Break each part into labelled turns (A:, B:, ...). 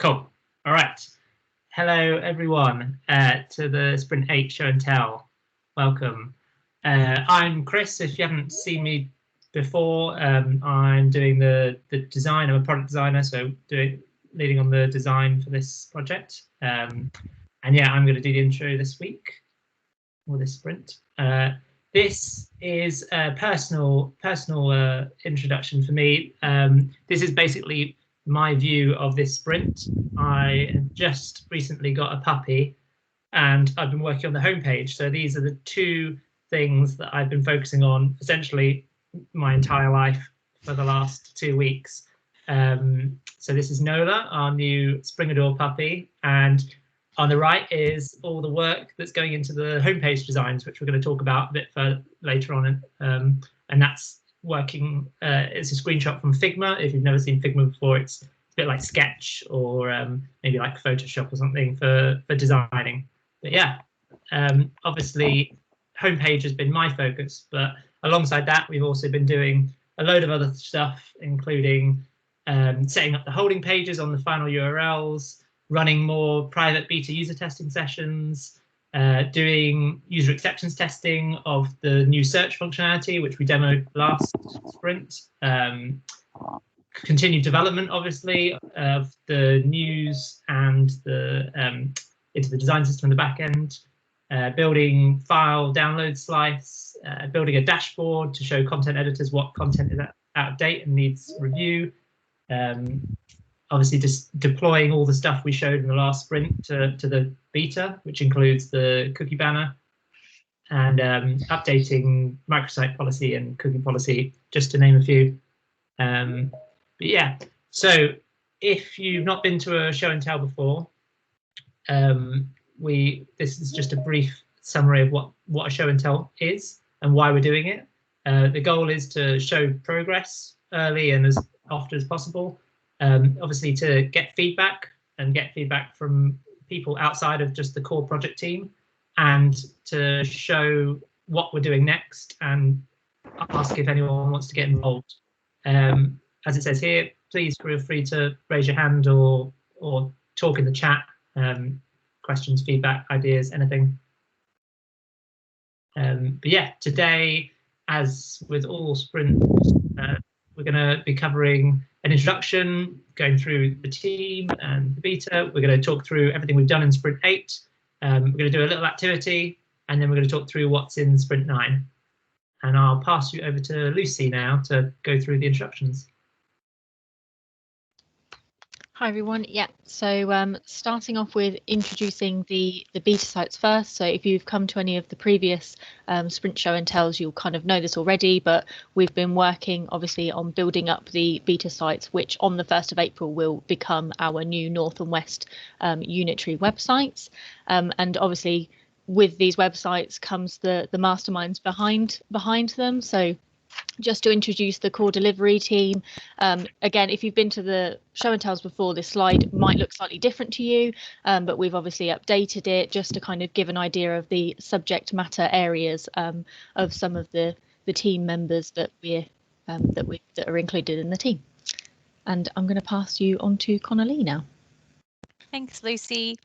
A: Cool. All right. Hello, everyone, to the Sprint 8 show and tell. Welcome. I'm Chris. If you haven't seen me before, I'm doing the design. I'm a product designer, so leading on the design for this project. And yeah, I'm going to do the intro this week, or this sprint. This is a personal introduction for me. This is basically my view of this sprint. I just recently got a puppy and I've been working on the homepage. So these are the two things that I've been focusing on essentially my entire life for the last 2 weeks. So this is Nola, our new Springador puppy, and on the right is all the work that's going into the homepage designs, which we're going to talk about a bit further later on. And that's working, it's a screenshot from Figma. If you've never seen Figma before, it's a bit like Sketch or maybe like Photoshop or something for designing. But yeah, obviously homepage has been my focus, but alongside that, we've also been doing a load of other stuff, including setting up the holding pages on the final URLs, running more private beta user testing sessions, doing user acceptance testing of the new search functionality, which we demoed last sprint, continued development, obviously, of the news and the into the design system in the back end, building file download slice, building a dashboard to show content editors what content is out of date and needs review, obviously just deploying all the stuff we showed in the last sprint to the beta, which includes the cookie banner, and updating microsite policy and cookie policy, just to name a few. But yeah, so if you've not been to a show and tell before, this is just a brief summary of what a show and tell is and why we're doing it. The goal is to show progress early and as often as possible. Obviously to get feedback from people outside of just the core project team, and to show what we're doing next and ask if anyone wants to get involved. As it says here, please feel free to raise your hand or talk in the chat, questions, feedback, ideas, anything. But yeah, today, as with all sprints, we're going to be covering an introduction, going through the team and the beta. We're going to talk through everything we've done in Sprint 8. We're going to do a little activity, and then we're going to talk through what's in Sprint 9. And I'll pass you over to Lucy now to go through the instructions.
B: Hi everyone. Yeah, so starting off with introducing the beta sites first. So if you've come to any of the previous sprint show and tells, you'll kind of know this already, but we've been working obviously on building up the beta sites, which on the 1st of April will become our new North and West unitary websites. And obviously with these websites comes the masterminds behind them. So just to introduce the core delivery team, again, if you've been to the show and tells before, this slide might look slightly different to you, but we've obviously updated it just to kind of give an idea of the subject matter areas of some of the team members that are included in the team. And I'm going to pass you on to Connolly now.
C: Thanks, Lucy.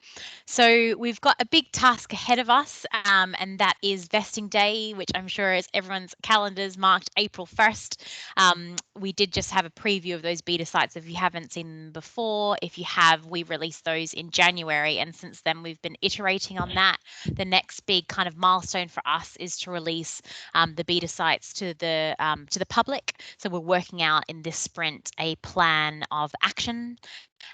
C: So we've got a big task ahead of us, and that is vesting day, which I'm sure is everyone's calendars marked April 1st. We did just have a preview of those beta sites if you haven't seen them before. If you have, we released those in January, and since then we've been iterating on that. The next big kind of milestone for us is to release the beta sites to the public. So we're working out in this sprint a plan of action.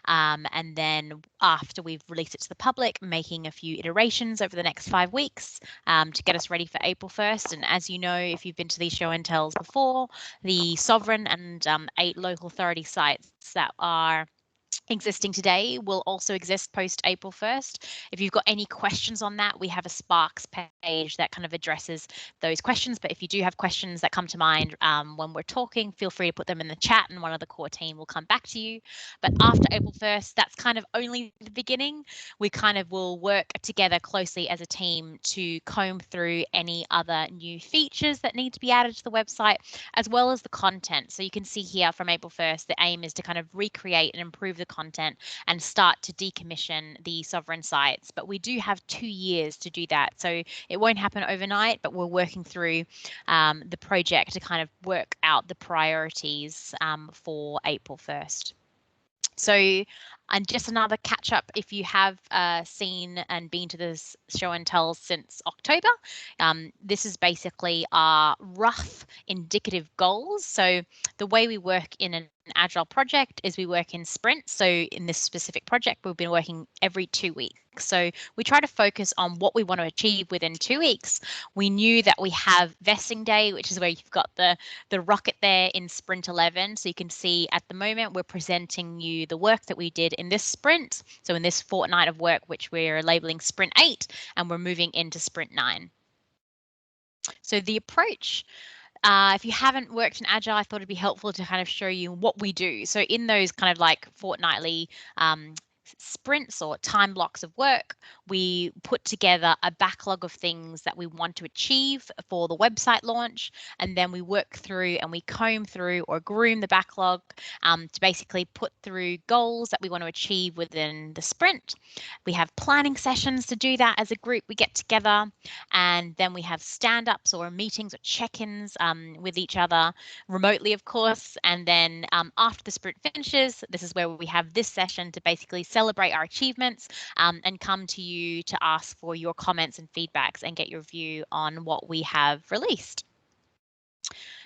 C: And then after we've released it to the public, making a few iterations over the next 5 weeks to get us ready for April 1st. And as you know, if you've been to these show and tells before, the sovereign and 8 local authority sites that are existing today will also exist post April 1st. If you've got any questions on that, we have a Sparks page that kind of addresses those questions. But if you do have questions that come to mind when we're talking, feel free to put them in the chat and one of the core team will come back to you. But after April 1st, that's kind of only the beginning. We kind of will work together closely as a team to comb through any other new features that need to be added to the website, as well as the content. So you can see here from April 1st, the aim is to kind of recreate and improve the content and start to decommission the sovereign sites. But we do have 2 years to do that. So it won't happen overnight, but we're working through the project to kind of work out the priorities for April 1st. So, and just another catch up, if you have seen and been to this show and tell since October, this is basically our rough indicative goals. So the way we work in an agile project is we work in sprints. So in this specific project, we've been working every 2 weeks. So we try to focus on what we want to achieve within 2 weeks. We knew that we have vesting day, which is where you've got the rocket there in sprint 11. So you can see at the moment we're presenting you the work that we did in this sprint. So in this fortnight of work, which we're labeling sprint 8, and we're moving into sprint 9. So the approach, if you haven't worked in Agile, I thought it'd be helpful to kind of show you what we do. So in those kind of like fortnightly sprints or time blocks of work, we put together a backlog of things that we want to achieve for the website launch, and then we work through and we comb through or groom the backlog to basically put through goals that we want to achieve within the sprint. We have planning sessions to do that as a group. We get together, and then we have stand-ups or meetings or check-ins with each other remotely, of course. And then after the sprint finishes, this is where we have this session to basically celebrate our achievements and come to you to ask for your comments and feedbacks and get your view on what we have released.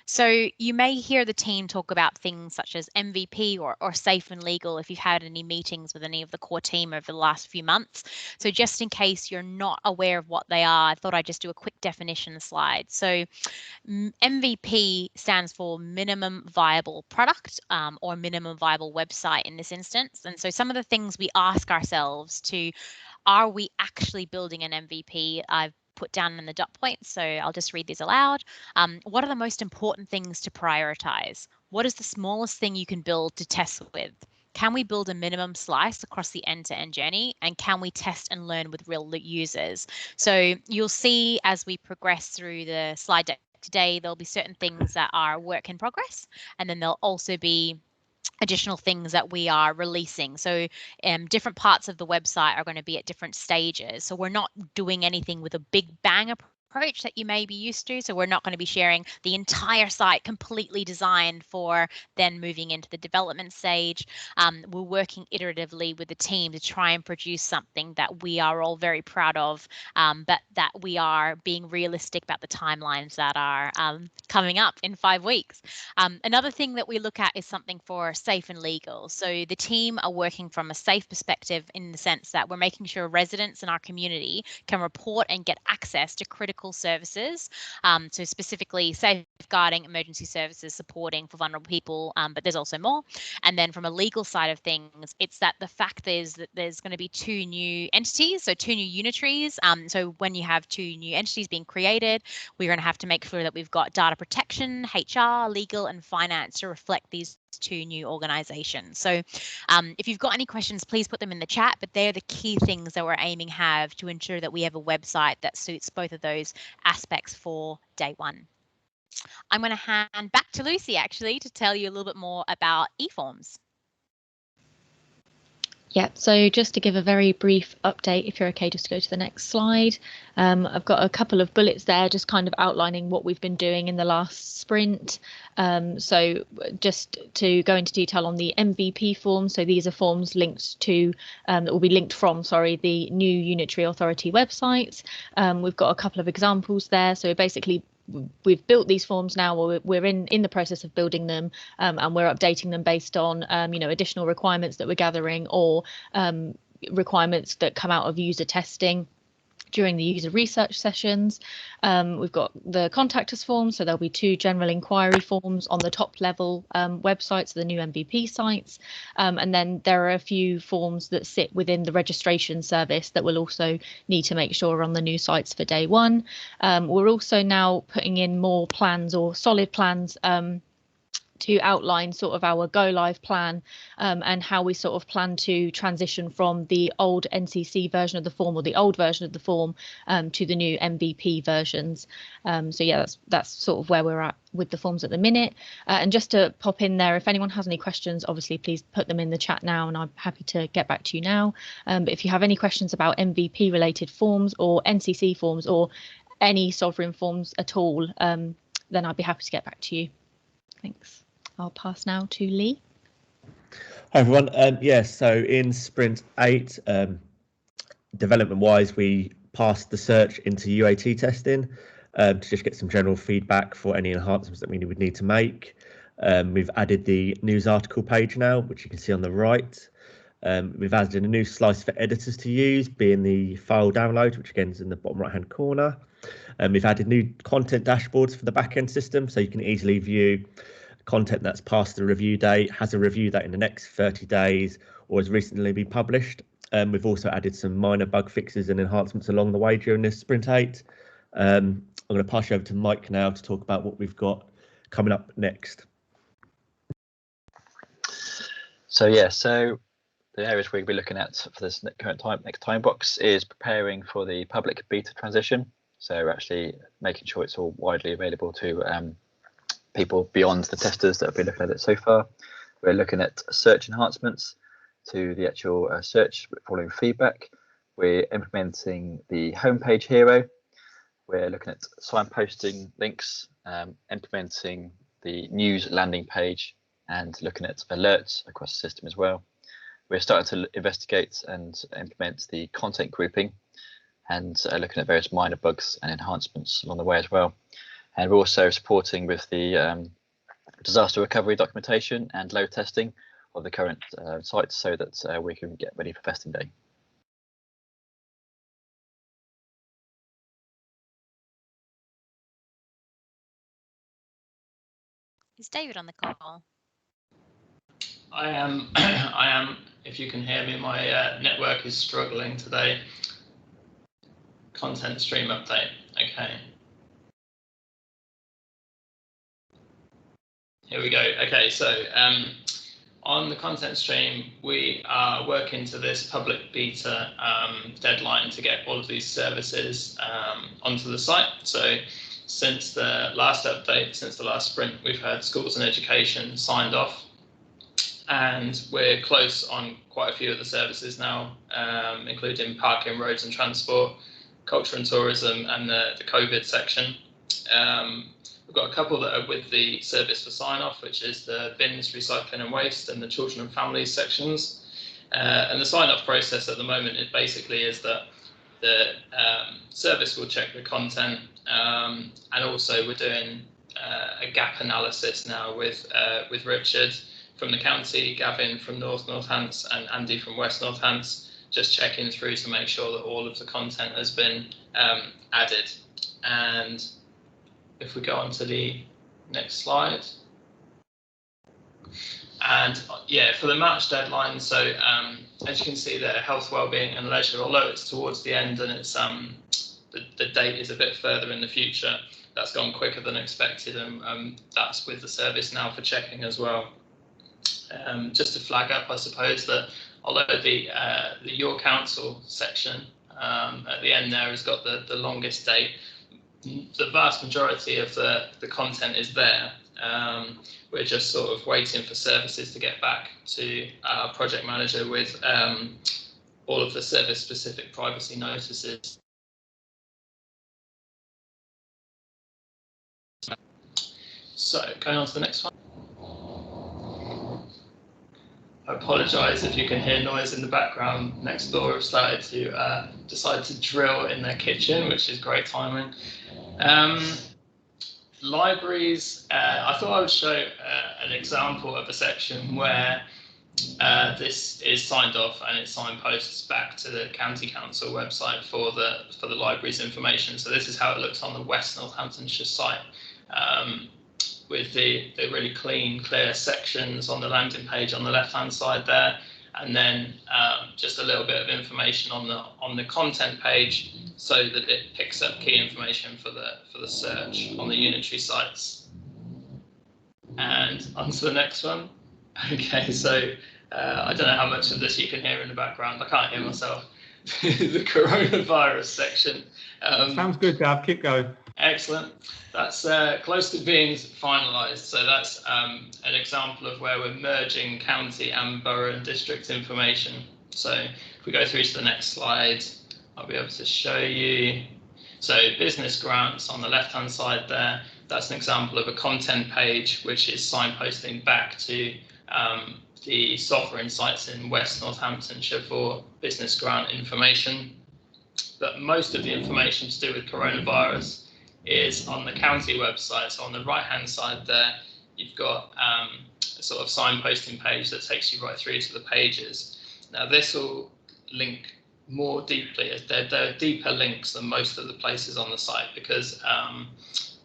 C: So you may hear the team talk about things such as MVP or safe and legal if you've had any meetings with any of the core team over the last few months. So just in case you're not aware of what they are, I thought I'd just do a quick definition slide. So MVP stands for minimum viable product or minimum viable website in this instance. And so some of the things we ask ourselves to, are we actually building an MVP? I've put down in the dot points, so I'll just read these aloud. What are the most important things to prioritize? What is the smallest thing you can build to test with? Can we build a minimum slice across the end-to-end journey? And can we test and learn with real users? So you'll see as we progress through the slide deck today, there'll be certain things that are work in progress, and then there'll also be additional things that we are releasing. So different parts of the website are going to be at different stages. So we're not doing anything with a big bang approach that you may be used to. So we're not going to be sharing the entire site completely designed for then moving into the development stage. We're working iteratively with the team to try and produce something that we are all very proud of, but that we are being realistic about the timelines that are coming up in 5 weeks. Another thing that we look at is something for safe and legal. So the team are working from a safe perspective in the sense that we're making sure residents in our community can report and get access to critical services. So specifically safeguarding, emergency services, supporting for vulnerable people, but there's also more. And then from a legal side of things, it's that the fact is that there's going to be 2 new entities, so 2 new unitaries. So when you have 2 new entities being created, we're going to have to make sure that we've got data protection, HR, legal, and finance to reflect these 2 new organizations. So if you've got any questions, please put them in the chat, but they're the key things that we're aiming have to ensure that we have a website that suits both of those aspects for day 1. I'm going to hand back to Lucy actually to tell you a little bit more about eForms.
B: Yeah, so just to give a very brief update, if you're okay, just to go to the next slide. I've got a couple of bullets there, just kind of outlining what we've been doing in the last sprint. So just to go into detail on the MVP forms. So these are forms linked to, that will be linked from, the new Unitary Authority websites. We've got a couple of examples there. So basically, we've built these forms now, or we're in the process of building them, and we're updating them based on additional requirements that we're gathering, or requirements that come out of user testing during the user research sessions. We've got the contact us form, so there'll be 2 general inquiry forms on the top level websites, the new MVP sites, and then there are a few forms that sit within the registration service that we'll also need to make sure are on the new sites for day 1. We're also now putting in more plans, or solid plans, to outline sort of our go live plan and how we sort of plan to transition from the old NCC version of the form, or the old version of the form, to the new MVP versions. So yeah, that's sort of where we're at with the forms at the minute. And just to pop in there, if anyone has any questions, obviously please put them in the chat now and I'm happy to get back to you now. But if you have any questions about MVP related forms or NCC forms or any sovereign forms at all, then I'd be happy to get back to you. Thanks. I'll pass now to Lee.
D: Hi everyone. So in Sprint 8, development-wise, we passed the search into UAT testing to just get some general feedback for any enhancements that we would need to make. We've added the news article page now, which you can see on the right. We've added a new slice for editors to use, being the file download, which again is in the bottom right-hand corner. We've added new content dashboards for the back-end system, so you can easily view content that's past the review date, has a review date in the next 30 days, or has recently been published. We've also added some minor bug fixes and enhancements along the way during this Sprint 8. I'm going to pass you over to Mike now to talk about what we've got coming up next.
E: So the areas we'll be looking at for this next time box is preparing for the public beta transition. So actually making sure it's all widely available to people beyond the testers that have been looking at it so far. We're looking at search enhancements to the actual search following feedback. We're implementing the homepage hero. We're looking at signposting links, implementing the news landing page, and looking at alerts across the system as well. We're starting to investigate and implement the content grouping, and looking at various minor bugs and enhancements along the way as well. And we're also supporting with the disaster recovery documentation and load testing of the current sites so that we can get ready for vesting day.
C: Is David on the call?
A: I am. I am. If you can hear me, my network is struggling today. Content stream update. Okay. Here we go. Okay, so on the content stream, we are working to this public beta deadline to get all of these services onto the site. So since the last update, since the last sprint, we've had schools and education signed off, and we're close on quite a few of the services now, including parking, roads and transport, culture and tourism, and the COVID section. We've got a couple that are with the service for sign-off, which is the bins, recycling and waste, and the children and families sections. And the sign-off process at the moment, it basically is that the service will check the content, and also we're doing a gap analysis now with Richard from the county, Gavin from Northants, and Andy from West Northants, just checking through to make sure that all of the content has been added. And if we go on to the next slide. And yeah, for the March deadline, so as you can see there, health, wellbeing and leisure, although it's towards the end and it's the date is a bit further in the future, that's gone quicker than expected, and that's with the service now for checking as well. Just to flag up, I suppose, that although the Your Council section at the end there has got the longest date, the vast majority of the content is there. We're just sort of waiting for services to get back to our project manager with all of the service-specific privacy notices. So going on to the next one. I apologise if you can hear noise in the background. Next door have started to decide to drill in their kitchen, which is great timing. Libraries, I thought I would show an example of a section where this is signed off and it signposts back to the County Council website for the library's information. So this is how it looks on the West Northamptonshire site, with the really clean, clear sections on the landing page on the left-hand side there, and then just a little bit of information on the content page, so that it picks up key information for the search on the unitary sites. And on to the next one. Okay, so I don't know how much of this you can hear in the background. I can't hear myself. The coronavirus section.
F: Sounds good, Gav. Keep going.
A: Excellent. That's close to being finalised. So that's an example of where we're merging county and borough and district information. So if we go through to the next slide, I'll be able to show you. So business grants on the left-hand side there, that's an example of a content page which is signposting back to the software insights in West Northamptonshire for business grant information. But most of the information to do with coronavirus is on the county website. So on the right-hand side there, you've got a sort of signposting page that takes you right through to the pages. Now this will link more deeply, as there are deeper links than most of the places on the site, because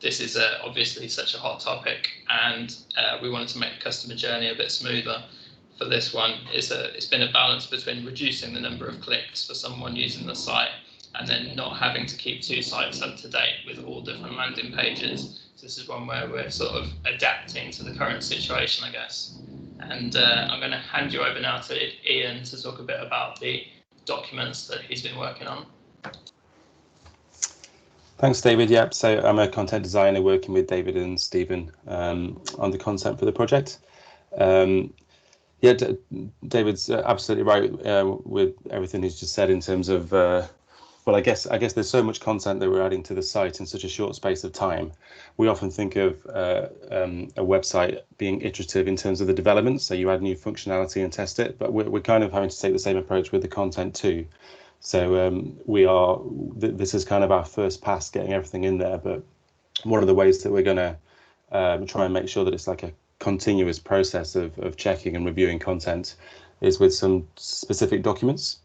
A: this is obviously such a hot topic, and we wanted to make the customer journey a bit smoother. For this one, it's been a balance between reducing the number of clicks for someone using the site and then not having to keep two sites up to date with all different landing pages. So this is one where we're sort of adapting to the current situation, I guess. And I'm going to hand you over now to Ian to talk a bit about the documents that he's been working on.
G: Thanks, David. Yep, so I'm a content designer working with David and Stephen on the content for the project. Yeah, David's absolutely right with everything he's just said in terms of, well, I guess there's so much content that we're adding to the site in such a short space of time. We often think of a website being iterative in terms of the development, so you add new functionality and test it, but we're kind of having to take the same approach with the content too. So this is kind of our first pass getting everything in there, but one of the ways that we're going to try and make sure that it's like a continuous process of checking and reviewing content is with some specific documents.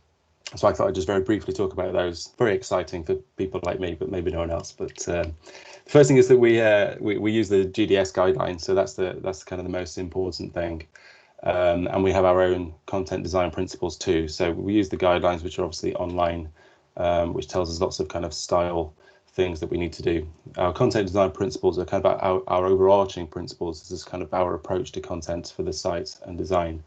G: So I thought I'd just very briefly talk about those. Very exciting for people like me, but maybe no one else. But the first thing is that we use the GDS guidelines, so that's kind of the most important thing. And we have our own content design principles too. So we use the guidelines, which are obviously online, which tells us lots of kind of style things that we need to do. Our content design principles are kind of our overarching principles. This is kind of our approach to content for the site and design.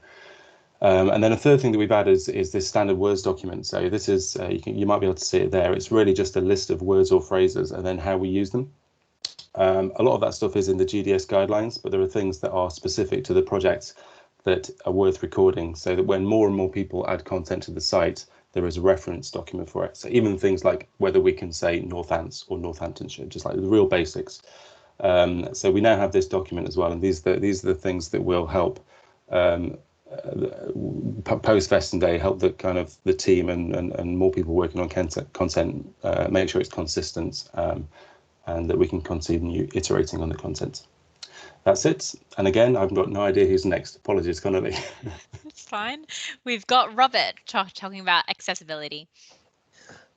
G: And then a third thing that we've added is this standard words document. So this is, you might be able to see it there. It's really just a list of words or phrases and then how we use them. A lot of that stuff is in the GDS guidelines, but there are things that are specific to the project that are worth recording, so that when more and more people add content to the site, there is a reference document for it. So even things like whether we can say Northants or Northamptonshire, just like the real basics. So we now have this document as well, and these are the things that will help post Vesting Day, help the kind of the team and more people working on content make sure it's consistent, and that we can continue iterating on the content. That's it. And again, I've got no idea who's next. Apologies, Connolly.
C: It's fine. We've got Robert talking about accessibility.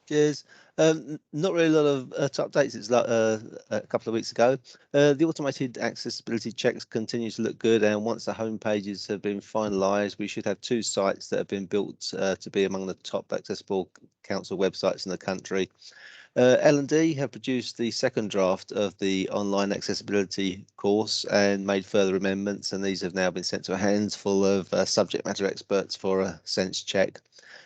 H: Cheers. Not really a lot of updates. It's like a couple of weeks ago. The automated accessibility checks continue to look good, and once the home pages have been finalised, we should have 2 sites that have been built to be among the top accessible council websites in the country. L&D have produced the second draft of the online accessibility course and made further amendments, and these have now been sent to a handful of subject matter experts for a sense check.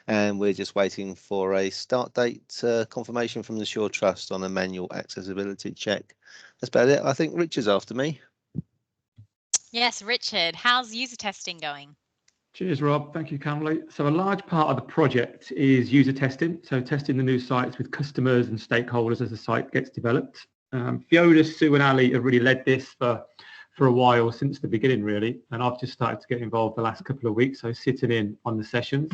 H: And we're just waiting for a start date confirmation from the Shore Trust on a manual accessibility check. That's about it. I think Richard's after me.
C: Yes, Richard, how's user testing going?
F: Cheers, Rob. Thank you, Connolly. So a large part of the project is user testing. So testing the new sites with customers and stakeholders as the site gets developed. Fiona, Sue and Ali have really led this for a while, since the beginning, really. And I've just started to get involved the last couple of weeks, so sitting in on the sessions.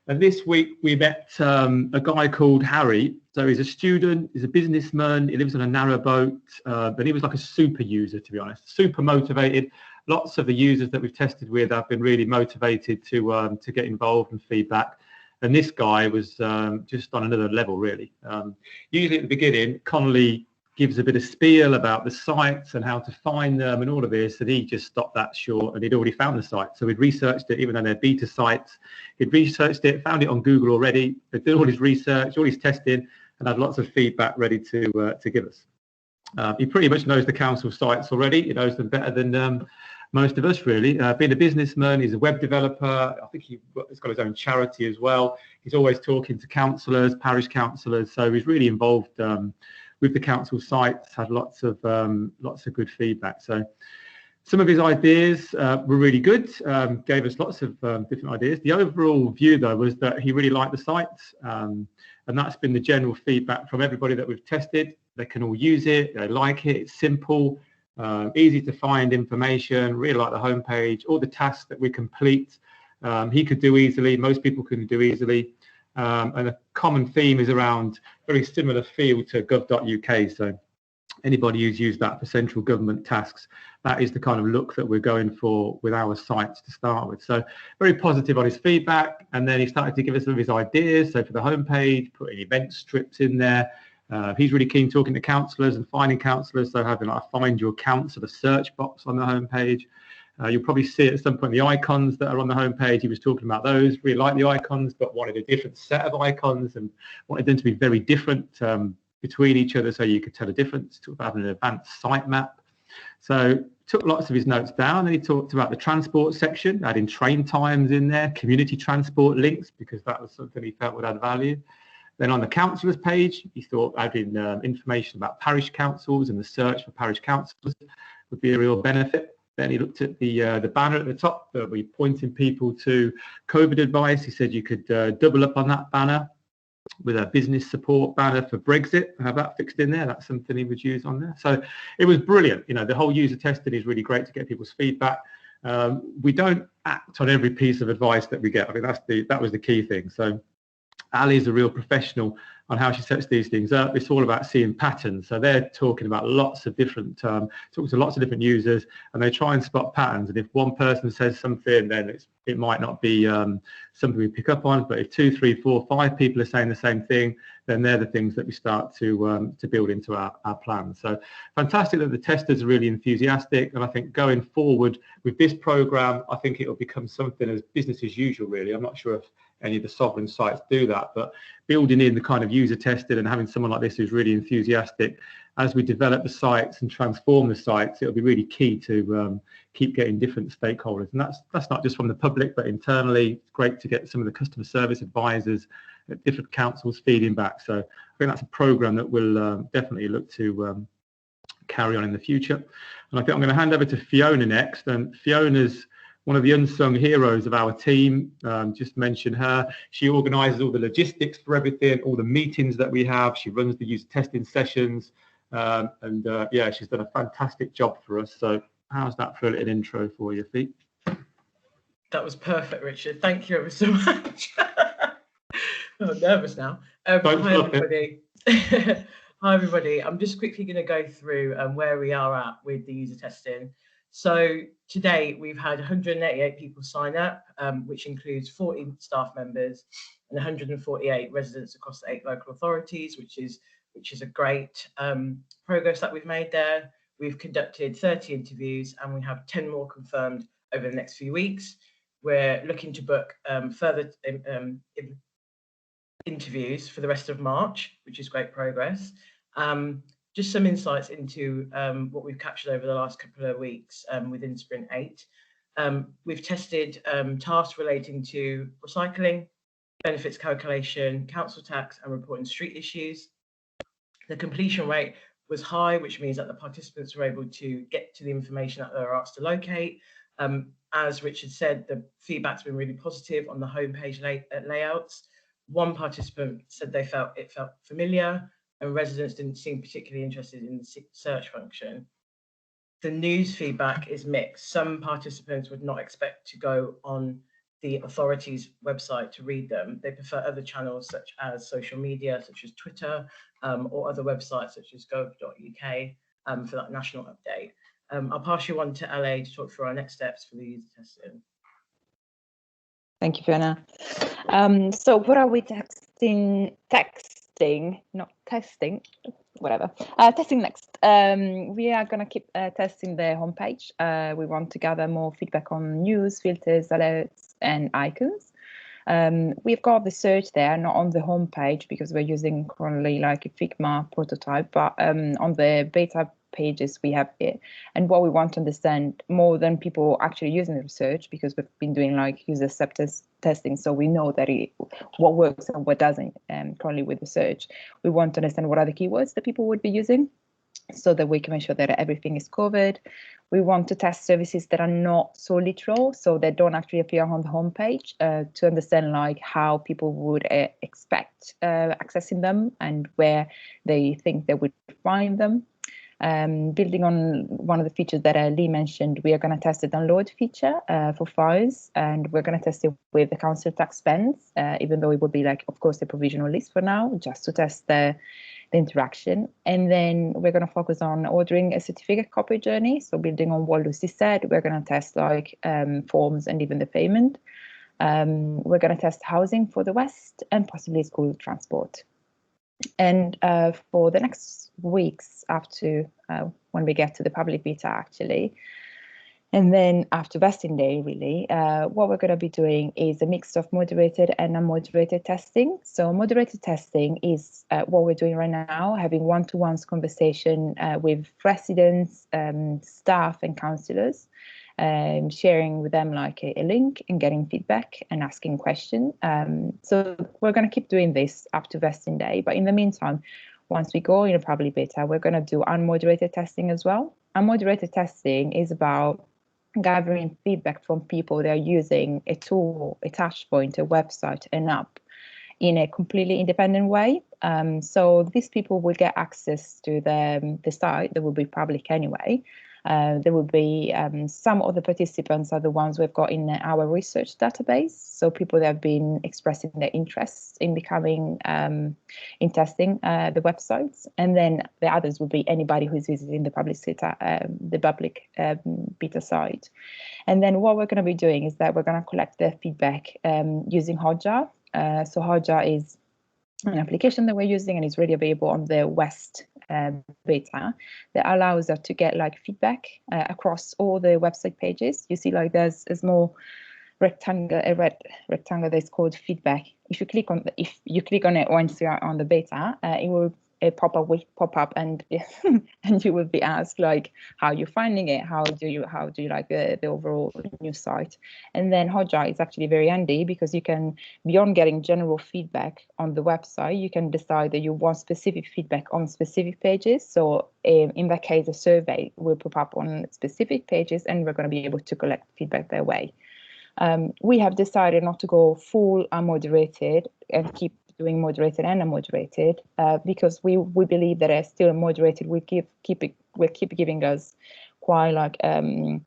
F: And this week we met a guy called Harry. So he's a student, he's a businessman, he lives on a narrowboat, but he was like a super user, to be honest, super motivated. Lots of the users that we've tested with have been really motivated to get involved and feedback. And this guy was just on another level, really. Usually at the beginning, Connolly gives a bit of spiel about the sites and how to find them and all of this, and he just stopped that short, and he'd already found the site. So he'd researched it, even though they're beta sites. He'd researched it, found it on Google already, he'd done all his research, all his testing, and had lots of feedback ready to give us. He pretty much knows the council sites already. He knows them better than most of us, really. Being a businessman, he's a web developer. I think he's got his own charity as well. He's always talking to councillors, parish councillors, so he's really involved with the council sites. Had lots of good feedback. So some of his ideas were really good. Gave us lots of different ideas. The overall view, though, was that he really liked the sites, and that's been the general feedback from everybody that we've tested. They can all use it. They like it. It's simple. Easy to find information, really like the homepage, all the tasks that we complete, he could do easily, most people can do easily, and a common theme is around very similar feel to gov.uk, so anybody who's used that for central government tasks, that is the kind of look that we're going for with our sites to start with. So very positive on his feedback, and then he started to give us some of his ideas. So for the homepage, putting event strips in there. He's really keen talking to councillors and finding councillors, so having like a find your councillor search box on the homepage. You'll probably see at some point the icons that are on the homepage. He was talking about those, really like the icons, but wanted a different set of icons and wanted them to be very different between each other, so you could tell a difference. Talked about an advanced sitemap. So took lots of his notes down, and he talked about the transport section, adding train times in there, community transport links, because that was something he felt would add value. Then on the councillors page, he thought adding information about parish councils and the search for parish councils would be a real benefit. Then he looked at the banner at the top where we're pointing people to COVID advice. He said you could double up on that banner with a business support banner for Brexit, have that fixed in there. That's something he would use on there. So it was brilliant. You know, the whole user testing is really great to get people's feedback. We don't act on every piece of advice that we get. I think that was the key thing. So Ali is a real professional on how she sets these things up. It's all about seeing patterns. So they're talking about lots of different, talking to lots of different users, and they try and spot patterns. And if one person says something, then it might not be something we pick up on. But if 2, 3, 4, 5 people are saying the same thing, then they're the things that we start to build into our plan. So fantastic that the testers are really enthusiastic. And I think going forward with this program, I think it will become something as business as usual, really. I'm not sure if any of the sovereign sites do that, but building in the kind of user tested and having someone like this who's really enthusiastic as we develop the sites and transform the sites, it'll be really key to keep getting different stakeholders. And that's not just from the public, but internally. It's great to get some of the customer service advisors at different councils feeding back. So I think that's a program that we'll definitely look to carry on in the future. And I think I'm going to hand over to Fiona next. And Fiona's one of the unsung heroes of our team. Just mention her. She organises all the logistics for everything, all the meetings that we have. She runs the user testing sessions. Yeah, she's done a fantastic job for us. So how's that for a little intro for you, Fee?
I: That was perfect, Richard. Thank you ever so much. I'm nervous now. Hi, everybody. Hi, everybody. I'm just quickly going to go through where we are at with the user testing. So today we've had 188 people sign up, which includes 40 staff members and 148 residents across the 8 local authorities, which is a great progress that we've made there. We've conducted 30 interviews and we have 10 more confirmed over the next few weeks. We're looking to book further interviews for the rest of March, which is great progress. Just some insights into what we've captured over the last couple of weeks within Sprint 8. We've tested tasks relating to recycling, benefits calculation, council tax, and reporting street issues. The completion rate was high, which means that the participants were able to get to the information that they were asked to locate. As Richard said, the feedback's been really positive on the homepage layouts. One participant said it felt familiar, and residents didn't seem particularly interested in the search function. The news feedback is mixed. Some participants would not expect to go on the authority's website to read them. They prefer other channels such as social media, such as Twitter, or other websites such as gov.uk for that national update. I'll pass you on to LA to talk through our next steps for the user testing.
J: Thank you, Fiona. So what are we testing, not testing, whatever. Testing next. We are going to keep testing the homepage. We want to gather more feedback on news, filters, alerts, and icons. We've got the search there, not on the home page because we're using currently like a Figma prototype, but on the beta pages we have it. And what we want to understand more than people actually using the research, because we've been doing like user acceptance testing, so we know that what works and what doesn't. Currently with the search, we want to understand what are the keywords that people would be using, so that we can make sure that everything is covered. We want to test services that are not so literal, so they don't actually appear on the homepage, to understand like how people would expect accessing them and where they think they would find them. Building on one of the features that Lee mentioned, we are going to test the download feature for files, and we're going to test it with the council tax spends, even though it will be like, of course, a provisional list for now, just to test the interaction. And then we're going to focus on ordering a certificate copy journey. So building on what Lucy said, we're going to test like forms and even the payment. We're going to test housing for the West and possibly school transport. And for the next weeks up to when we get to the public beta actually, and then after vesting day, really, what we're going to be doing is a mix of moderated and unmoderated testing. So moderated testing is what we're doing right now, having one-to-one conversation with residents, staff and councillors, sharing with them like a link and getting feedback and asking questions. So we're going to keep doing this up to vesting day. But in the meantime, once we go in a public beta, we're going to do unmoderated testing as well. Unmoderated testing is about gathering feedback from people that are using a tool, a touch point, a website, an app in a completely independent way. So these people will get access to the site that will be public anyway. There will be some of the participants are the ones we've got in our research database. So people that have been expressing their interest in becoming, in testing the websites. And then the others will be anybody who's visiting the public beta site. And then what we're going to be doing is that we're going to collect their feedback using Hotjar. So Hotjar is an application that we're using and is really available on the West beta that allows us to get like feedback across all the website pages. You see like there's a small rectangle, a red rectangle that's called feedback. If you click on it once you are on the beta, it will pop up and and you will be asked like how you're finding it, how do you like the overall new site. And then Hotjar is actually very handy because you can, beyond getting general feedback on the website, you can decide that you want specific feedback on specific pages. So in that case, a survey will pop up on specific pages and we're going to be able to collect feedback that way. We have decided not to go full unmoderated and keep doing moderated and unmoderated because we believe that still moderated will keep giving us quite like an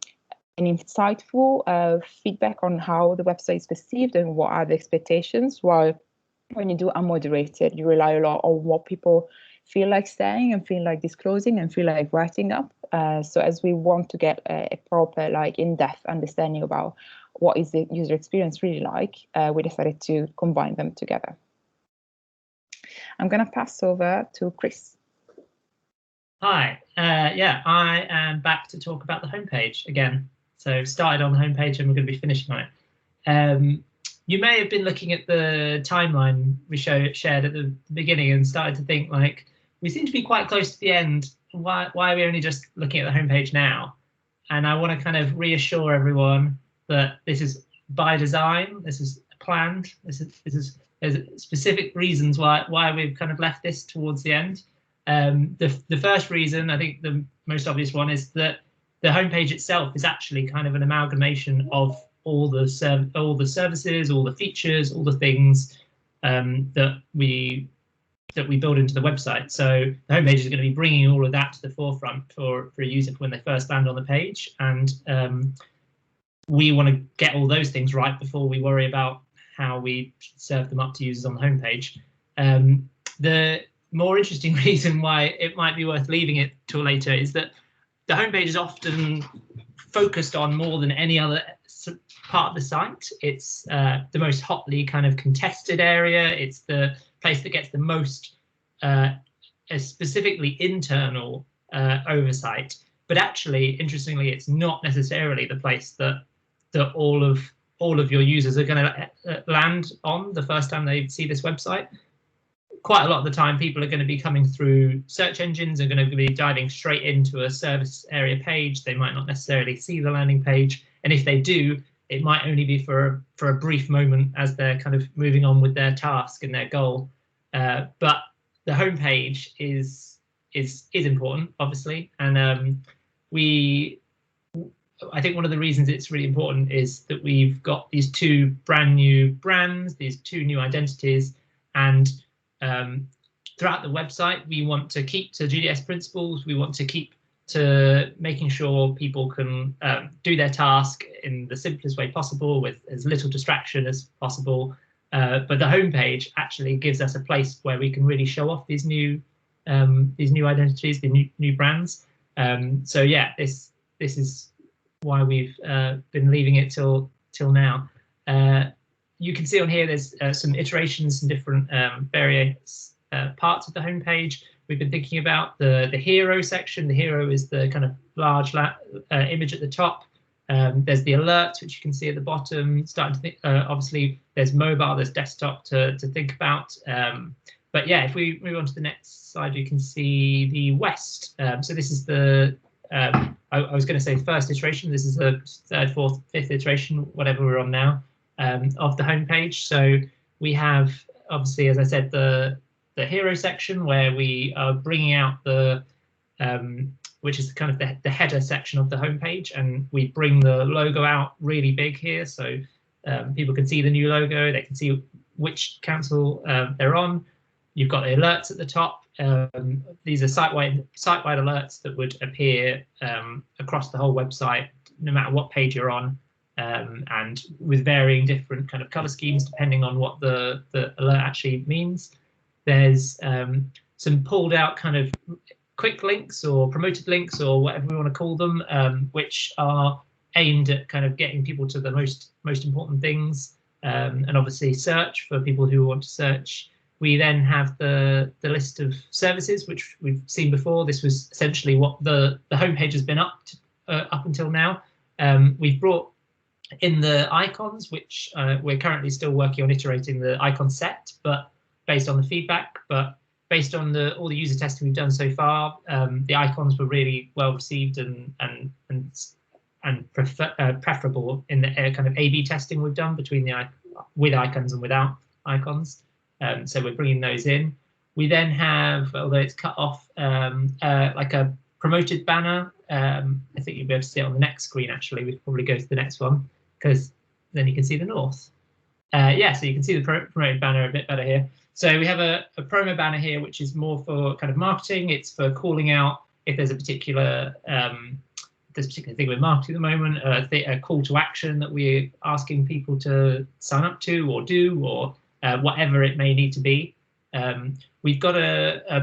J: insightful feedback on how the website is perceived and what are the expectations, while when you do unmoderated you rely a lot on what people feel like saying and feel like disclosing and feel like writing up. So as we want to get a proper like in-depth understanding about what is the user experience really like, we decided to combine them together. I'm going to pass over to Chris.
A: Hi, yeah, I am back to talk about the homepage again. So started on the homepage and we're going to be finishing on it. You may have been looking at the timeline we shared at the beginning and started to think like, we seem to be quite close to the end. Why are we only just looking at the homepage now? And I want to kind of reassure everyone that this is by design, this is planned, there's specific reasons why we've kind of left this towards the end. The first reason, I think the most obvious one, is that the homepage itself is actually kind of an amalgamation of all the services, all the features, all the things that we build into the website. So the homepage is going to be bringing all of that to the forefront for a user when they first land on the page, and we want to get all those things right before we worry about how we serve them up to users on the homepage. The more interesting reason why it might be worth leaving it till later is that the homepage is often focused on more than any other part of the site. It's the most hotly kind of contested area. It's the place that gets the most specifically internal oversight. But actually, interestingly, it's not necessarily the place that all of all of your users are going to land on the first time they see this website. Quite a lot of the time, people are going to be coming through search engines, are going to be diving straight into a service area page. They might not necessarily see the landing page, and if they do, it might only be for a brief moment as they're kind of moving on with their task and their goal. But the homepage is important, obviously, and I think one of the reasons it's really important is that we've got these two brand new brands, these two new identities, and throughout the website, we want to keep to GDS principles. We want to keep to making sure people can do their task in the simplest way possible with as little distraction as possible. But the homepage actually gives us a place where we can really show off these new identities, the new brands. So yeah, this is why we've been leaving it till now. You can see on here there's some iterations and different various parts of the homepage. We've been thinking about the hero section. The hero is the kind of large image at the top. There's the alerts, which you can see at the bottom. Starting to think, obviously, there's mobile, there's desktop to think about. But yeah, if we move on to the next slide, you can see the West. So this is the I was going to say first iteration. This is the third, fourth, fifth iteration, whatever we're on now, of the homepage. So we have, obviously, as I said, the hero section where we are bringing out the which is kind of the header section of the homepage, and we bring the logo out really big here, so people can see the new logo. They can see which council they're on. You've got the alerts at the top. These are site-wide alerts that would appear across the whole website, no matter what page you're on, and with varying different kind of color schemes depending on what the alert actually means. There's some pulled out kind of quick links or promoted links or whatever we want to call them, which are aimed at kind of getting people to the most important things, and obviously search for people who want to search. We then have the list of services, which we've seen before. This was essentially what the homepage has been up until now. We've brought in the icons, which we're currently still working on iterating the icon set, but based on the feedback, but based on all the user testing we've done so far, the icons were really well received and preferable in the kind of A/B testing we've done between with icons and without icons. So we're bringing those in. We then have, although it's cut off, like a promoted banner. I think you'll be able to see it on the next screen. Actually, we could probably go to the next one because then you can see the north. Yeah, so you can see the promoted banner a bit better here. So we have a promo banner here, which is more for kind of marketing. It's for calling out if there's a particular thing we're marketing at the moment, a call to action that we're asking people to sign up to or do, or whatever it may need to be. We've got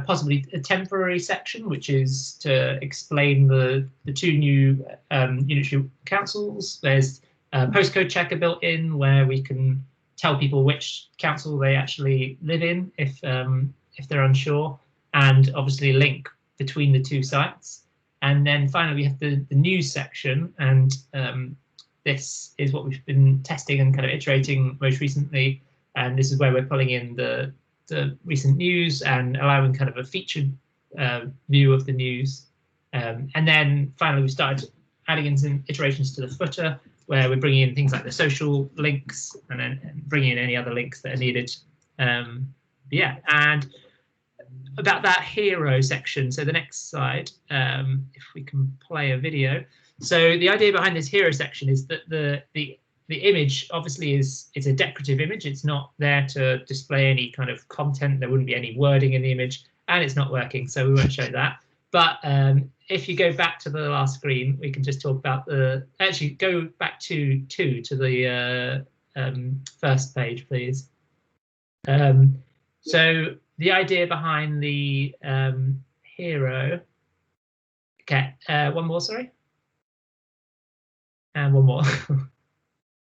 A: possibly a temporary section, which is to explain the two new unitary councils. There's a postcode checker built in where we can tell people which council they actually live in if they're unsure, and obviously link between the two sites. And then finally we have the news section, and this is what we've been testing and kind of iterating most recently, and this is where we're pulling in the recent news and allowing kind of a featured view of the news. And then finally we started adding in some iterations to the footer, where we're bringing in things like the social links and then bringing in any other links that are needed. Yeah, and about that hero section, so the next slide, if we can play a video. So the idea behind this hero section is that the image obviously is a decorative image. It's not there to display any kind of content. There wouldn't be any wording in the image, and it's not working, so we won't show that. But if you go back to the last screen, we can just talk about actually go back to the first page, please. So the idea behind the hero. Okay, one more, sorry. And one more.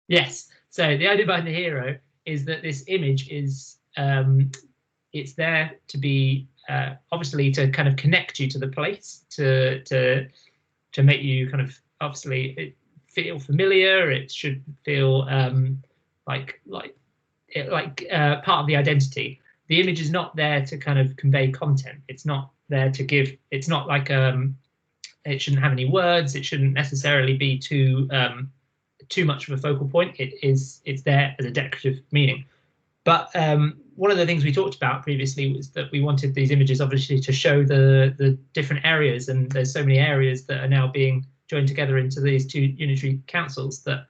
A: Yes, so the idea behind the hero is that this image is, it's there to be, obviously to kind of connect you to the place, to make you kind of obviously feel familiar. It should feel like part of the identity. The image is not there to kind of convey content. It's not there to give. It's not like it shouldn't have any words. It shouldn't necessarily be too much of a focal point. It's there as a decorative meaning. But one of the things we talked about previously was that we wanted these images obviously to show the different areas, and there's so many areas that are now being joined together into these two unitary councils that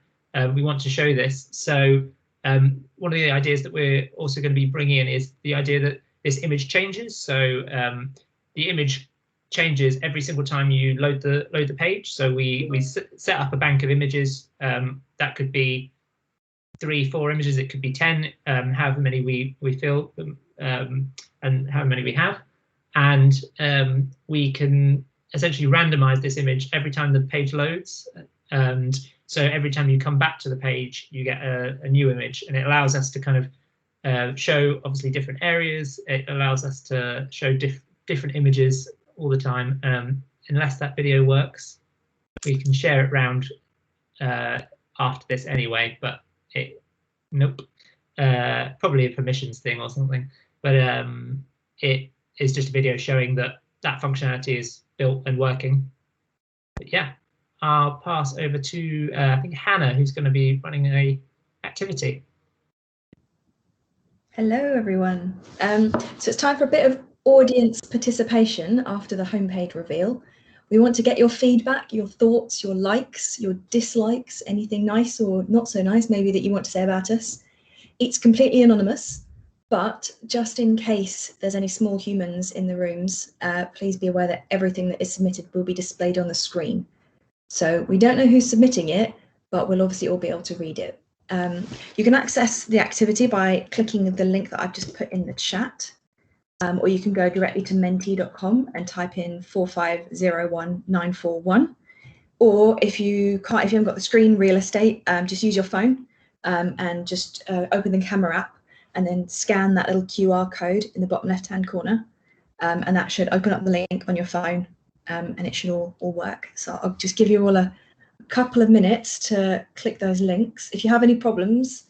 A: we want to show this. So one of the ideas that we're also going to be bringing in is the idea that this image changes. So the image changes every single time you load the page. So we set up a bank of images. That could be 3-4 images, it could be 10, however many we feel, and how many we have, and we can essentially randomize this image every time the page loads, and so every time you come back to the page you get a new image, and it allows us to kind of show obviously different areas. It allows us to show different images all the time. Unless that video works, we can share it around after this anyway, but nope, probably a permissions thing or something, but it is just a video showing that functionality is built and working. But yeah, I'll pass over to I think Hannah, who's going to be running a activity.
K: Hello everyone. So it's time for a bit of audience participation after the homepage reveal. We want to get your feedback, your thoughts, your likes, your dislikes, anything nice or not so nice maybe that you want to say about us. It's completely anonymous, but just in case there's any small humans in the rooms, please be aware that everything that is submitted will be displayed on the screen. So we don't know who's submitting it, but we'll obviously all be able to read it. You can access the activity by clicking the link that I've just put in the chat. Or you can go directly to menti.com and type in 4501941. Or if you haven't got the screen real estate, just use your phone and just open the camera app and then scan that little QR code in the bottom left-hand corner, and that should open up the link on your phone, and it should all work. So I'll just give you all a couple of minutes to click those links. If you have any problems,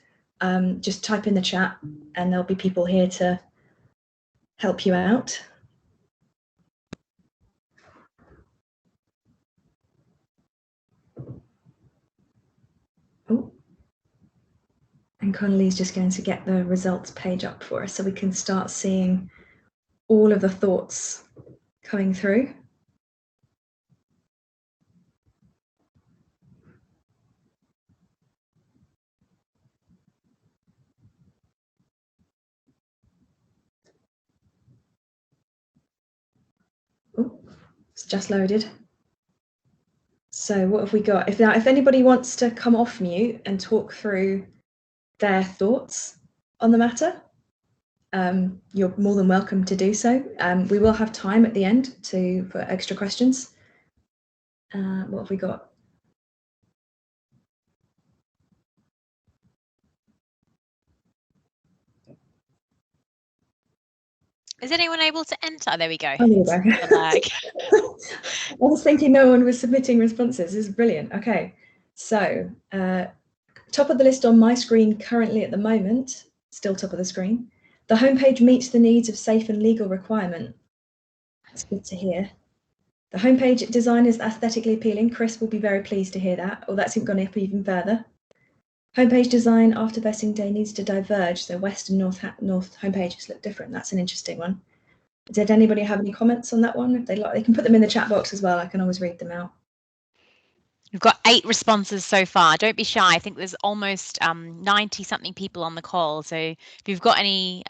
K: just type in the chat and there'll be people here to help you out. Oh, and Connolly's just going to get the results page up for us so we can start seeing all of the thoughts coming through. Oh, it's just loaded. So what have we got? If anybody wants to come off mute and talk through their thoughts on the matter, you're more than welcome to do so. We will have time at the end for extra questions. What have we got?
C: Is anyone able to enter? There we go.
K: Oh, there we go. I was thinking no one was submitting responses. This is brilliant. Okay, so top of the list on my screen currently at the moment, still top of the screen. The homepage meets the needs of safe and legal requirement. That's good to hear. The homepage design is aesthetically appealing. Chris will be very pleased to hear that, or that's gone up even further. Homepage design after vesting day needs to diverge, so west and north homepages look different. That's an interesting one. Did anybody have any comments on that one? If they like, they can put them in the chat box as well. I can always read them out.
C: We've got 8 responses so far. Don't be shy. I think there's almost 90 something people on the call. So if you've got any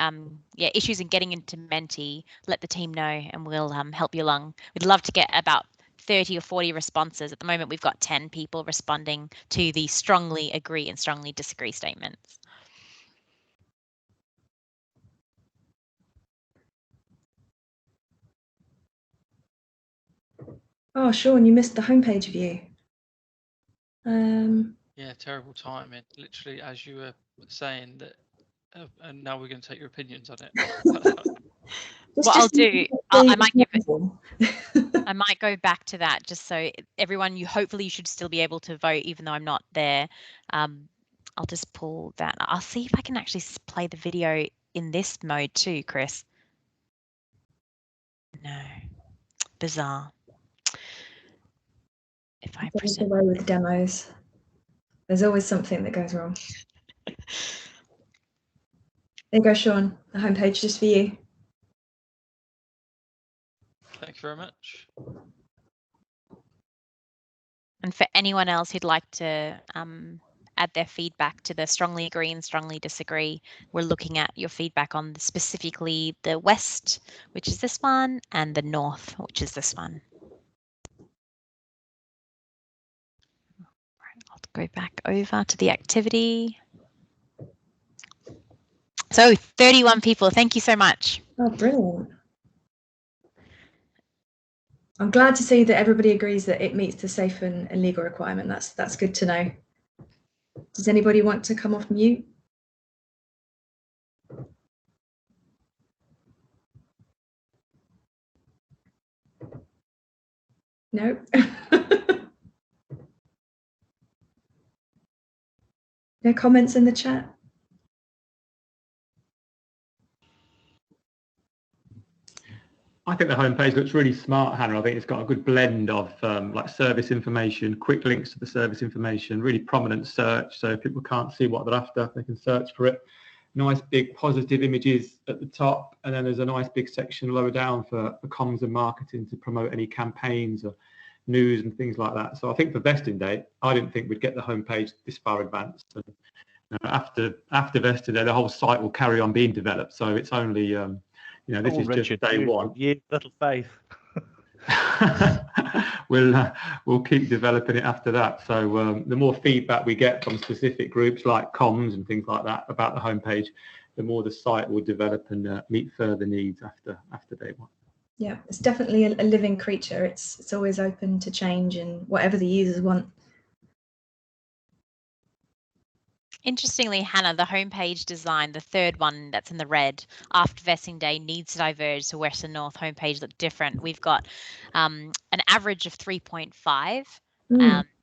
C: issues in getting into Menti, let the team know and we'll help you along. We'd love to get about 30 or 40 responses. At the moment, we've got 10 people responding to the strongly agree and strongly disagree statements.
K: Oh, Sean, you missed the homepage view.
L: Yeah, terrible timing. Literally, as you were saying that, and now we're going to take your opinions on it.
C: What I'll do, I might give it.
K: form.
C: I might go back to that just so everyone, hopefully you should still be able to vote even though I'm not there. I'll just pull that. I'll see if I can actually play the video in this mode too, Chris. No, bizarre. If I
K: That's the
C: present
K: way with demos. There's always something that goes wrong. There you go, Sean. The homepage just for you.
E: Thank you very much.
C: And for anyone else who'd like to add their feedback to the strongly agree and strongly disagree, we're looking at your feedback on specifically the west, which is this one, and the north, which is this one. I'll go back over to the activity. So 31 people, thank you so much.
K: Oh, brilliant. I'm glad to see that everybody agrees that it meets the safe and legal requirement. That's good to know. Does anybody want to come off mute? No? No comments in the chat?
F: I think the homepage looks really smart, Hannah. I think it's got a good blend of like service information, quick links to the service information, really prominent search, so if people can't see what they're after, they can search for it. Nice big positive images at the top, and then there's a nice big section lower down for comms and marketing to promote any campaigns or news and things like that. So I think for vesting day, I didn't think we'd get the homepage this far advanced. And, after vesting day, the whole site will carry on being developed. So it's only this is
D: Richard,
F: just day one.
D: Little faith.
F: We'll keep developing it after that. So the more feedback we get from specific groups like comms and things like that about the homepage, the more the site will develop and meet further needs after day one.
K: Yeah, it's definitely a living creature. It's always open to change and whatever the users want.
C: Interestingly, Hannah, the homepage design, the third one that's in the red, after vesting day needs to diverge so west and north homepage look different. We've got an average of 3.5,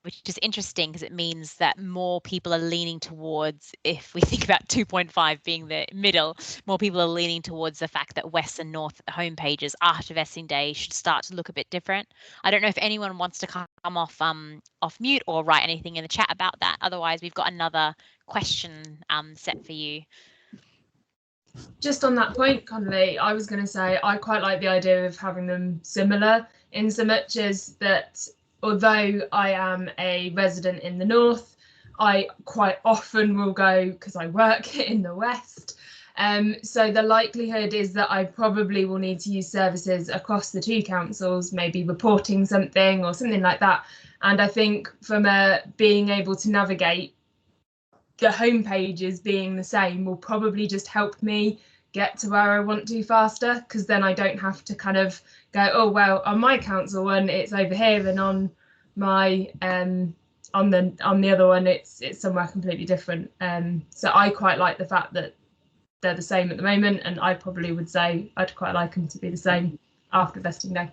C: which is interesting because it means that more people are leaning towards, if we think about 2.5 being the middle, more people are leaning towards the fact that west and north homepages after vesting day should start to look a bit different. I don't know if anyone wants to come off mute or write anything in the chat about that. Otherwise, we've got another question set for you.
L: Just on that point, Connolly, I was going to say I quite like the idea of having them similar in so much as that although I am a resident in the north, I quite often will go because I work in the west. So the likelihood is that I probably will need to use services across the two councils, maybe reporting something or something like that. And I think from being able to navigate, the home pages being the same will probably just help me get to where I want to faster, because then I don't have to kind of go, oh well, on my council one it's over here, and on my on the other one it's somewhere completely different. So I quite like the fact that they're the same at the moment, and I probably would say I'd quite like them to be the same after vesting day.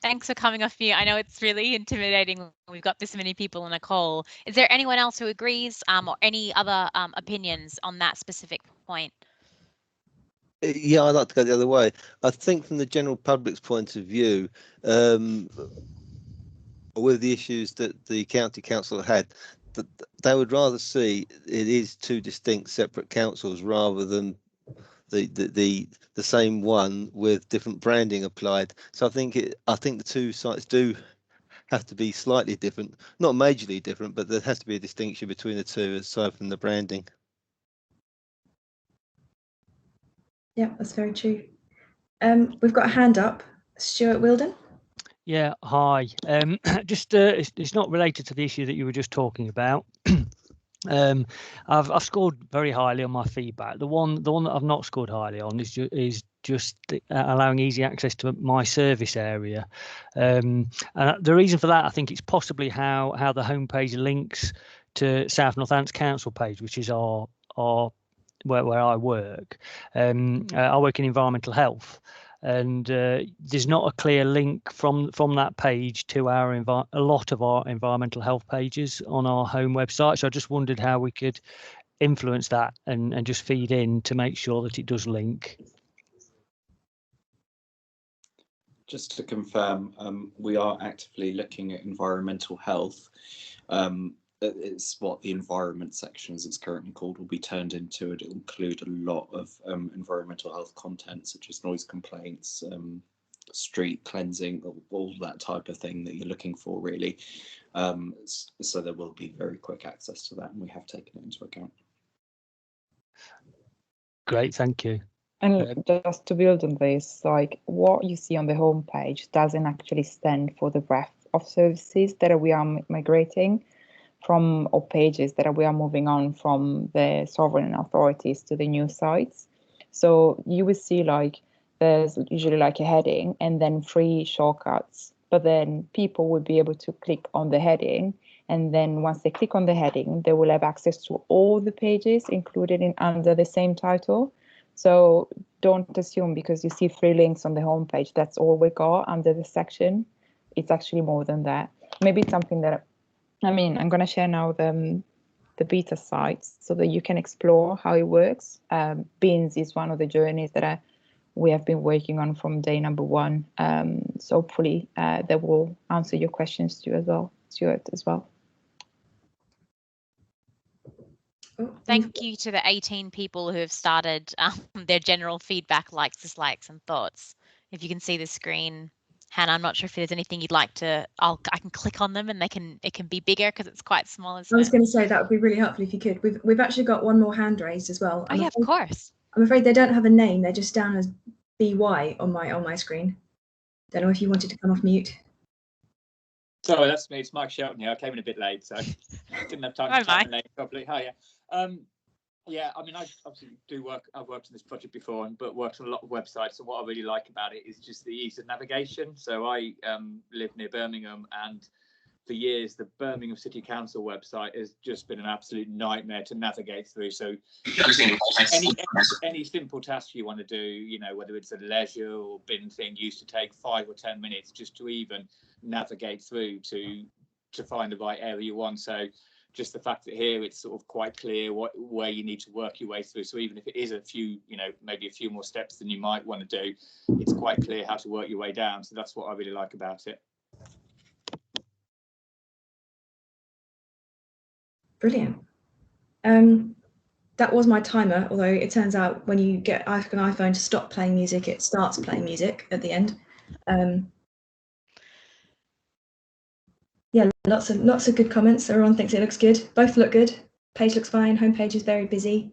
C: Thanks for coming off mute. I know it's really intimidating when we've got this many people on a call. Is there anyone else who agrees or any other opinions on that specific point?
H: Yeah, I'd like to go the other way. I think from the general public's point of view, with the issues that the county council had, that they would rather see it is two distinct separate councils rather than the same one with different branding applied. So I think the two sites do have to be slightly different, not majorly different, but there has to be a distinction between the two aside from the branding.
K: Yeah, that's very true. We've got a hand up, Stuart Wilden.
M: Yeah, hi. Just it's not related to the issue that you were just talking about. I've scored very highly on my feedback. The one that I've not scored highly on is just allowing easy access to my service area. And the reason for that, I think it's possibly how the homepage links to South Northants Council page, which is our where I work. I work in environmental health, and there's not a clear link from that page to a lot of our environmental health pages on our home website. So I just wondered how we could influence that and just feed in to make sure that it does link.
N: Just to confirm, we are actively looking at environmental health. It's what the environment section, as it's currently called, will be turned into. It'll include a lot of environmental health content, such as noise complaints, street cleansing, all that type of thing that you're looking for, really. So there will be very quick access to that, and we have taken it into account.
M: Great, thank you.
J: And just to build on this, like what you see on the homepage doesn't actually stand for the breadth of services that we are migrating from, or pages that we are moving on from the sovereign authorities to the new sites. So you will see like there's usually like a heading and then 3 shortcuts, but then people will be able to click on the heading, and then once they click on the heading, they will have access to all the pages included in under the same title. So don't assume because you see 3 links on the homepage, that's all we got under the section. It's actually more than that. Maybe it's something that, I mean, I'm going to share now the beta sites so that you can explore how it works. Beans is one of the journeys that we have been working on from day number 1. So hopefully that will answer your questions too as well, Stuart, as well.
C: Thank you to the 18 people who have started their general feedback, likes, dislikes, and thoughts. If you can see the screen, Hannah, I'm not sure if there's anything you'd like to. I can click on them and it can be bigger because it's quite small.
K: I was going to say that would be really helpful if you could. We've actually got one more hand raised as well.
C: Oh yeah, of course.
K: I'm afraid they don't have a name. They're just down as BY on my screen. Don't know if you wanted to come off mute.
O: Sorry, that's me. It's Mike Shelton here. I came in a bit late, so didn't have time to type my name properly. Hi, yeah. Yeah, I mean, I obviously do work. I've worked on this project before, but worked on a lot of websites. And what I really like about it is just the ease of navigation. So I live near Birmingham, and for years, the Birmingham City Council website has just been an absolute nightmare to navigate through. So any simple task you want to do, you know, whether it's a leisure or bin thing, used to take 5 or 10 minutes just to even navigate through to find the right area you want. So just the fact that here it's sort of quite clear where you need to work your way through. So even if it is a few, you know, maybe a few more steps than you might want to do, it's quite clear how to work your way down. So that's what I really like about it.
K: Brilliant. That was my timer, although it turns out when you get an iPhone to stop playing music, it starts playing music at the end. Yeah, lots of good comments. Everyone thinks it looks good. Both look good. Page looks fine. Homepage is very busy.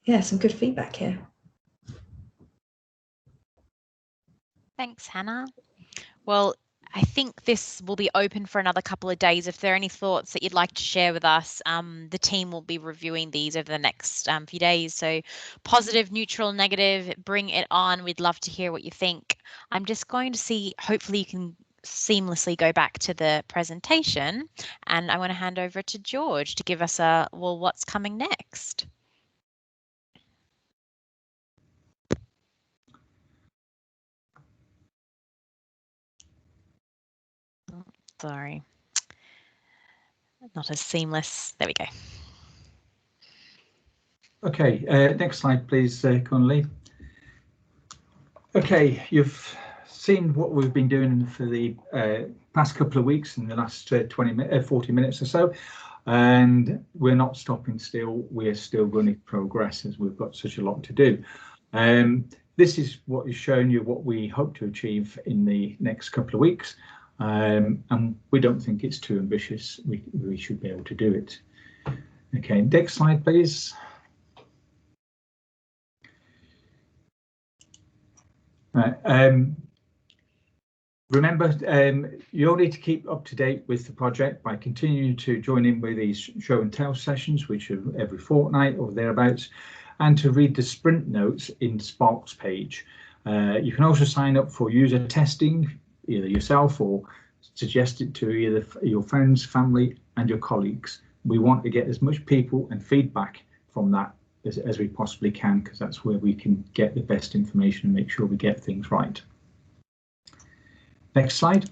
K: Yeah, some good feedback here.
C: Thanks, Hannah. Well, I think this will be open for another couple of days. If there are any thoughts that you'd like to share with us, the team will be reviewing these over the next few days. So positive, neutral, negative, bring it on. We'd love to hear what you think. I'm just going to see, hopefully you can seamlessly go back to the presentation, and I want to hand over to George to give us well, what's coming next? Sorry, not as seamless. There we go.
P: Okay, next slide, please, Conley. Okay, you've seen what we've been doing for the past couple of weeks in the last 40 minutes or so, and we're not stopping still. We're still going to progress as we've got such a lot to do. This is what is showing you what we hope to achieve in the next couple of weeks. And we don't think it's too ambitious. We should be able to do it. Okay, next slide, please. Remember, you'll need to keep up to date with the project by continuing to join in with these show and tell sessions, which are every fortnight or thereabouts, and to read the sprint notes in Spark's page. You can also sign up for user testing, either yourself or suggest it to either your friends, family, and your colleagues. We want to get as much people and feedback from that as we possibly can, because that's where we can get the best information and make sure we get things right. Next slide.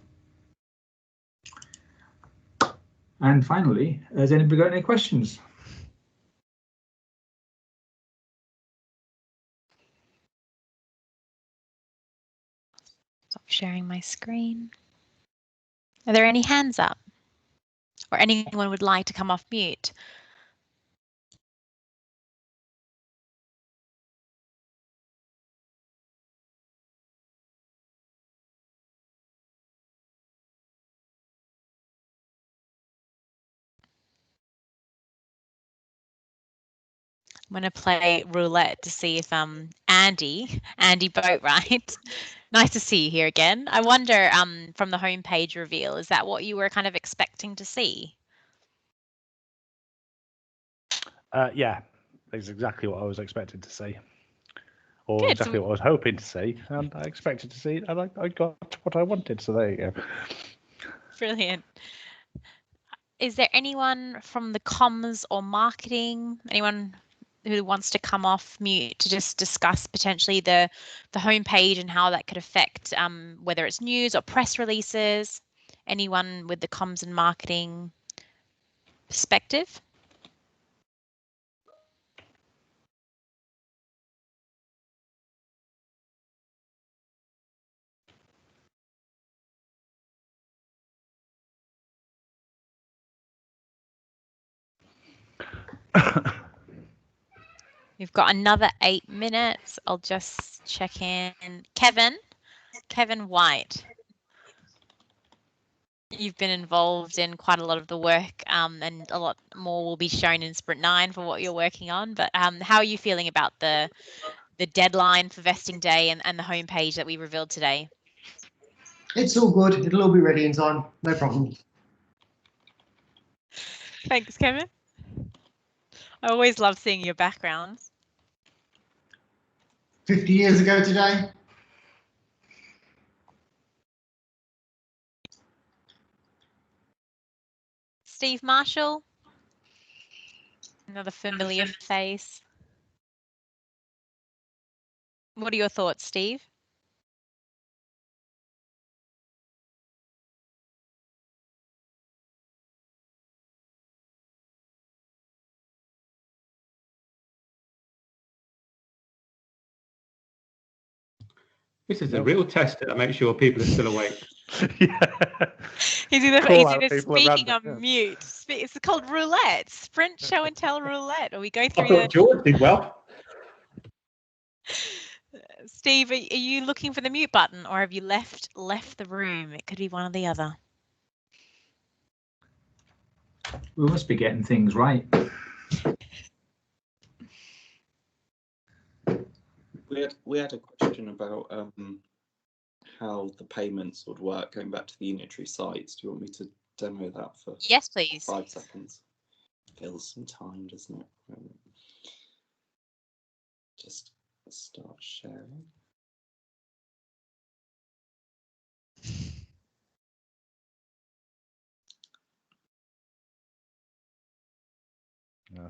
P: And finally, has anybody got any questions?
C: Stop sharing my screen. Are there any hands up? Or anyone would like to come off mute? I'm going to play roulette to see if Andy Boatwright, nice to see you here again. I wonder from the homepage reveal, is that what you were kind of expecting to see?
Q: Yeah, that's exactly what I was expecting to see, or
C: Good.
Q: exactly what I was hoping to see, and I expected to see, and I got what I wanted. So there you go.
C: Brilliant. Is there anyone from the comms or marketing, anyone who wants to come off mute to just discuss potentially the homepage and how that could affect whether it's news or press releases? Anyone with the comms and marketing perspective? We've got another 8 minutes. I'll just check in. Kevin White. You've been involved in quite a lot of the work, and a lot more will be shown in Sprint 9 for what you're working on. But how are you feeling about the deadline for vesting day and the homepage that we revealed today?
R: It's all good. It'll all be ready in time. No problem.
C: Thanks, Kevin. I always love seeing your backgrounds.
R: 50 years ago today.
C: Steve Marshall. Another familiar face. What are your thoughts, Steve?
F: This is a real test to make sure people are still awake.
C: He's either speaking on mute. It's called roulette, Sprint Show and Tell roulette. Or we go through.
F: I thought George did well.
C: Steve, are you looking for the mute button, or have you left the room? It could be one or the other.
P: We must be getting things right.
N: We had a question about how the payments would work going back to the unitary sites. Do you want me to demo that for
C: yes, please.
N: 5 seconds? Kills some time, doesn't it? Just start sharing.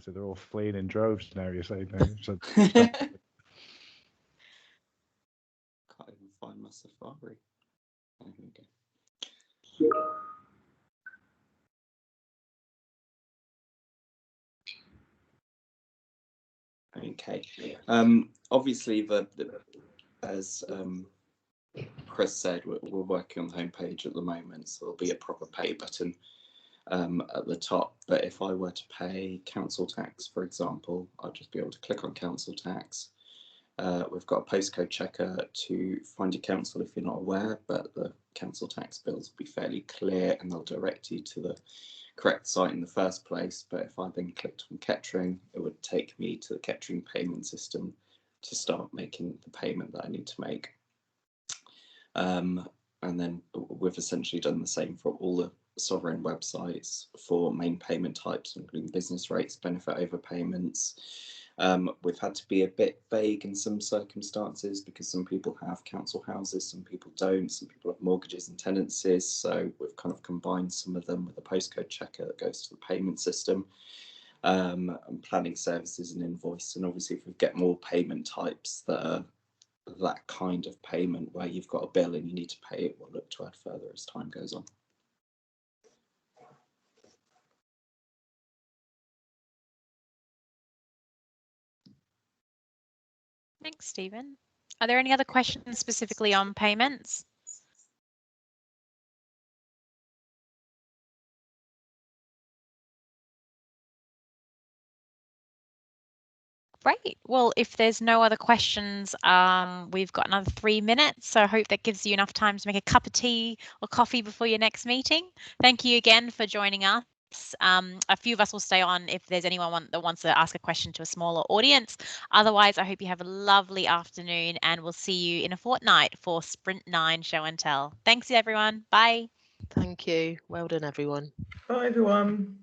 Q: So they're all fleeing in droves now, you say. So
N: Can't even find my Safari. Oh, here we go. Okay. Obviously, as Chris said, we're working on the homepage at the moment, so there'll be a proper pay button at the top. But if I were to pay council tax, for example, I'd just be able to click on council tax. We've got a postcode checker to find your council if you're not aware, but the council tax bills will be fairly clear and they'll direct you to the correct site in the first place. But if I then clicked on Kettering, it would take me to the Kettering payment system to start making the payment that I need to make. And then we've essentially done the same for all the sovereign websites for main payment types, including business rates, benefit overpayments, We've had to be a bit vague in some circumstances because some people have council houses, some people don't, some people have mortgages and tenancies. So we've kind of combined some of them with a postcode checker that goes to the payment system, and planning services and invoice. And obviously if we get more payment types that are that kind of payment where you've got a bill and you need to pay it, we'll look to add further as time goes on.
C: Thanks, Stephen. Are there any other questions specifically on payments? Great. Well, if there's no other questions, we've got another 3 minutes. So I hope that gives you enough time to make a cup of tea or coffee before your next meeting. Thank you again for joining us. A few of us will stay on if there's anyone that wants to ask a question to a smaller audience. Otherwise, I hope you have a lovely afternoon and we'll see you in a fortnight for Sprint 9 Show and Tell. Thanks, everyone. Bye.
S: Thank you. Well done, everyone.
I: Bye, everyone.